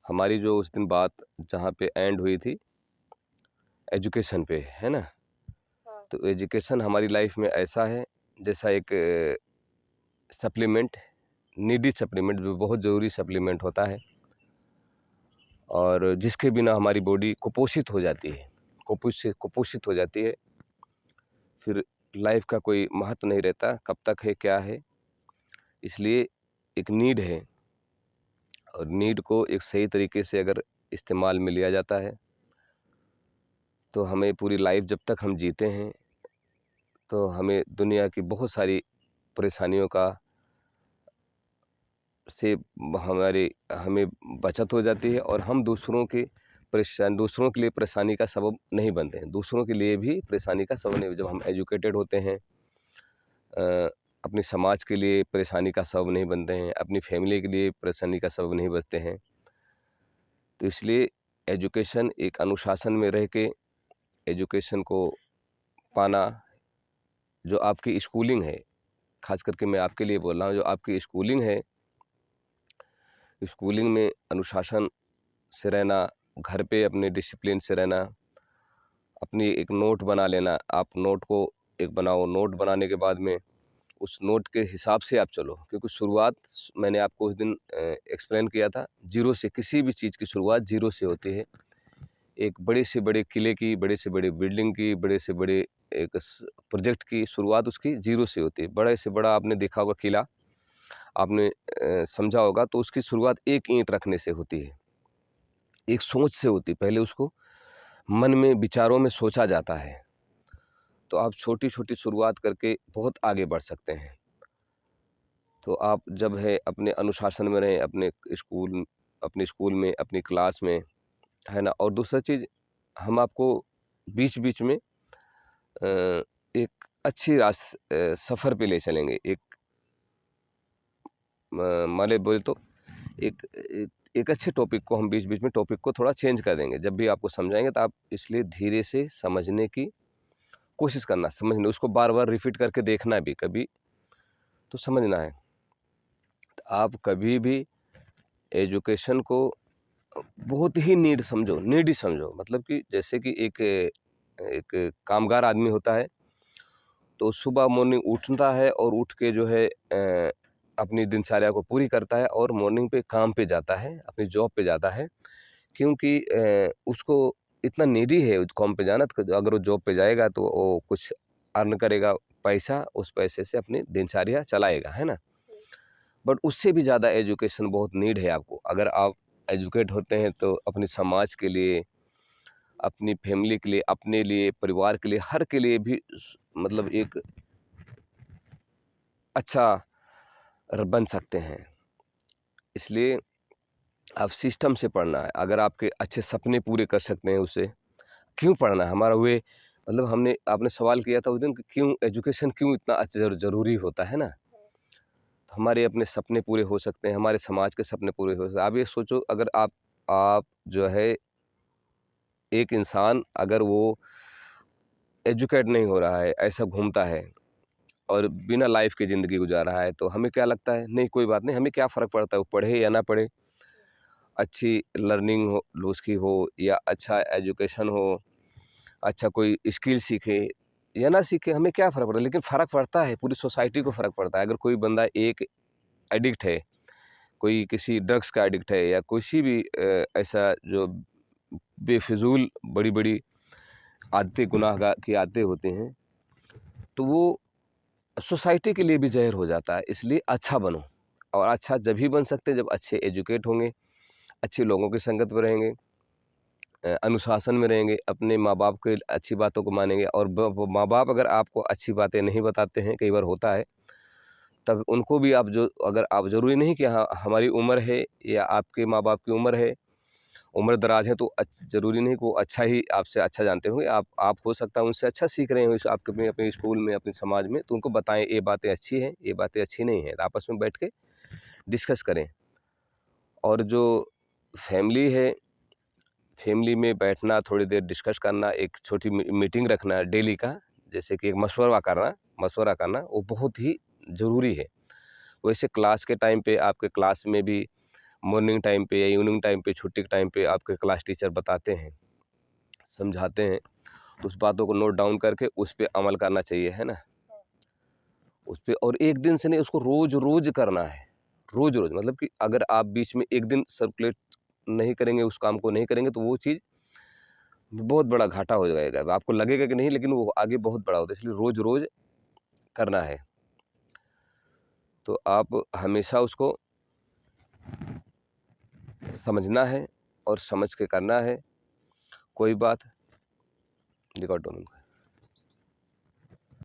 हमारी जो उस दिन बात जहाँ पे एंड हुई थी एजुकेशन पे, है ना? हाँ, तो एजुकेशन हमारी लाइफ में ऐसा है जैसा एक सप्लीमेंट, नीडी सप्लीमेंट, जो बहुत ज़रूरी सप्लीमेंट होता है और जिसके बिना हमारी बॉडी कुपोषित हो जाती है, कुपोषित हो जाती है। फिर लाइफ का कोई महत्व नहीं रहता, कब तक है, क्या है? इसलिए एक नीड है और नीड को एक सही तरीके से अगर इस्तेमाल में लिया जाता है, तो हमें पूरी लाइफ जब तक हम जीते हैं, तो हमें दुनिया की बहुत सारी परेशानियों का से हमारी हमें बचत हो जाती है और हम दूसरों के लिए परेशानी का सबब नहीं बनते हैं। दूसरों के लिए भी परेशानी का सबब नहीं, जब हम एजुकेटेड होते हैं अपने समाज के लिए परेशानी का सबब नहीं बनते हैं, अपनी फैमिली के लिए परेशानी का सबब नहीं बनते हैं। तो इसलिए एजुकेशन एक अनुशासन में रह के एजुकेशन को पाना, जो आपकी स्कूलिंग है, ख़ास करके मैं आपके लिए बोल रहा हूँ, जो आपकी स्कूलिंग है, स्कूलिंग में अनुशासन से रहना, घर पे अपने डिसिप्लिन से रहना, अपनी एक नोट बना लेना। आप नोट को एक बनाओ, नोट बनाने के बाद में उस नोट के हिसाब से आप चलो, क्योंकि शुरुआत मैंने आपको उस दिन एक्सप्लेन किया था, ज़ीरो से, किसी भी चीज़ की शुरुआत ज़ीरो से होती है। एक बड़े से बड़े किले की, बड़े से बड़े बिल्डिंग की, बड़े से बड़े एक प्रोजेक्ट की शुरुआत उसकी ज़ीरो से होती है। बड़े से बड़ा आपने देखा होगा किला, आपने समझा होगा, तो उसकी शुरुआत एक ईंट रखने से होती है, एक सोच से होती है। पहले उसको मन में, विचारों में सोचा जाता है। तो आप छोटी-छोटी शुरुआत करके बहुत आगे बढ़ सकते हैं। तो आप जब है अपने अनुशासन में रहें, अपने स्कूल में, अपनी क्लास में, है ना? और दूसरा चीज़, हम आपको बीच-बीच में एक अच्छी सफ़र पे ले चलेंगे। एक माने बोले तो एक एक एक अच्छे टॉपिक को हम बीच-बीच में टॉपिक को थोड़ा चेंज कर देंगे। जब भी आपको समझाएँगे तो आप इसलिए धीरे से समझने की कोशिश करना, समझना, उसको बार-बार रिपीट करके देखना भी, कभी तो समझना है। तो आप कभी भी एजुकेशन को बहुत ही नीड ही समझो, मतलब कि जैसे कि एक एक कामगार आदमी होता है, तो सुबह मॉर्निंग उठता है और उठ के जो है अपनी दिनचर्या को पूरी करता है और मॉर्निंग पे काम पे जाता है, अपनी जॉब पे जाता है, क्योंकि उसको इतना नीडी है उस काम पे जाना, तो अगर वो जॉब पे जाएगा तो वो कुछ अर्न करेगा पैसा, उस पैसे से अपनी दिनचर्या चलाएगा, है ना? हुँ, बट उससे भी ज़्यादा एजुकेशन बहुत नीड है आपको। अगर आप एजुकेट होते हैं तो अपने समाज के लिए, अपनी फैमिली के लिए, अपने लिए, परिवार के लिए, हर के लिए भी मतलब एक अच्छा बन सकते हैं। इसलिए आप सिस्टम से पढ़ना है। अगर आपके अच्छे सपने पूरे कर सकते हैं उससे, क्यों पढ़ना है? हमारा वे मतलब हमने आपने सवाल किया था उस दिन कि क्यों एजुकेशन क्यों इतना ज़रूरी होता है ना? हुँ, तो हमारे अपने सपने पूरे हो सकते हैं, हमारे समाज के सपने पूरे हो सकते हैं। आप ये सोचो, अगर आप जो है एक इंसान अगर वो एजुकेट नहीं हो रहा है, ऐसा घूमता है और बिना लाइफ़ की ज़िंदगी गुज़ार रहा है, तो हमें क्या लगता है, नहीं कोई बात नहीं, हमें क्या फ़र्क पड़ता है वो पढ़े या ना पढ़े, हुँ, अच्छी लर्निंग हो उसकी हो या अच्छा एजुकेशन हो, अच्छा कोई स्किल सीखे या ना सीखे, हमें क्या फ़र्क पड़ता है? लेकिन फ़र्क पड़ता है, पूरी सोसाइटी को फ़र्क पड़ता है। अगर कोई बंदा एक एडिक्ट है, कोई किसी ड्रग्स का एडिक्ट है या किसी भी ऐसा जो बेफिज़ूल बड़ी-बड़ी आदतें, गुनाह की आदतें होती हैं, तो वो सोसाइटी के लिए भी ज़हर हो जाता है। इसलिए अच्छा बनो, और अच्छा जभी बन सकते हैं जब अच्छे एजुकेट होंगे, अच्छे लोगों की संगत में रहेंगे, अनुशासन में रहेंगे, अपने माँ-बाप की अच्छी बातों को मानेंगे, और ब माँ-बाप अगर आपको अच्छी बातें नहीं बताते हैं, कई बार होता है, तब उनको भी आप जो अगर आप ज़रूरी नहीं कि हाँ, हमारी उम्र है या आपके माँ-बाप की उम्र है, उम्र-दराज है, तो ज़रूरी नहीं कि वो अच्छा ही आपसे अच्छा जानते होंगे। आप हो सकता है उनसे अच्छा सीख रहे हो, आपके अपने अपने स्कूल में, अपने समाज में, तो उनको बताएँ ये बातें अच्छी हैं, ये बातें अच्छी नहीं हैं। तो आपस में बैठ के डिस्कस करें। और जो फैमिली है, फैमिली में बैठना, थोड़ी देर डिस्कस करना, एक छोटी मीटिंग रखना डेली का, जैसे कि एक मशवरा करना, वो बहुत ही ज़रूरी है। वैसे क्लास के टाइम पे आपके क्लास में भी मॉर्निंग टाइम पे या इवनिंग टाइम पे, छुट्टी के टाइम पे आपके क्लास टीचर बताते हैं, समझाते हैं, तो उस बातों को नोट डाउन करके उस पे अमल करना चाहिए, है ना। उस पे, और एक दिन से नहीं, उसको रोज रोज करना है, रोज रोज। मतलब कि अगर आप बीच में एक दिन सर्कुलेट नहीं करेंगे, उस काम को नहीं करेंगे, तो वो चीज़ बहुत बड़ा घाटा हो जाएगा। आपको लगेगा कि नहीं, लेकिन वो आगे बहुत बड़ा होता है, इसलिए रोज रोज करना है। तो आप हमेशा उसको समझना है और समझ के करना है। कोई बात रिकॉर्ड